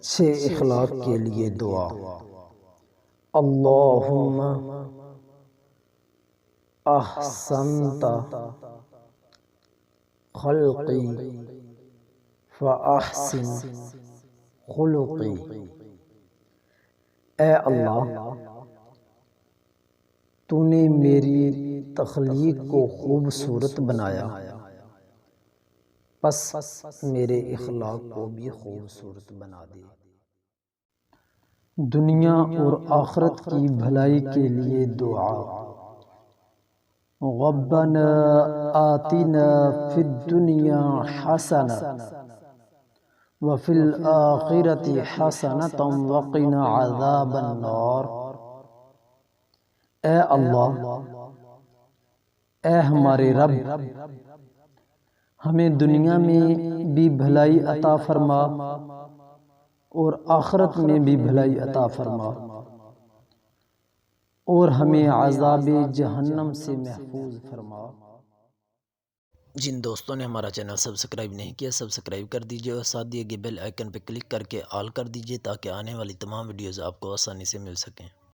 اچھے اخلاق کے لیے دعا۔ اللہم احسنت خلقی فاحسن خلقی۔ اے اللہ، تو نے میری تخلیق کو خوبصورت بنایا، پس میرے اخلاق کو بھی خوبصورت بنا دے۔ دنیا اور آخرت کی بھلائی کے لیے دعا۔ ربنا آتنا فی الدنیا حسنہ وفی الآخرۃ حسنۃ وقنا عذاب النار۔ اے اللہ، اے ہمارے رب، ہمیں دنیا میں بھی بھلائی عطا فرما اور آخرت میں بھی بھلائی عطا فرما، اور ہمیں عذاب جہنم سے محفوظ فرما۔ جن دوستوں نے ہمارا چینل سبسکرائب نہیں کیا، سبسکرائب کر دیجئے اور ساتھ دیے گئے بیل آئیکن پہ کلک کر کے آل کر دیجئے تاکہ آنے والی تمام ویڈیوز آپ کو آسانی سے مل سکیں۔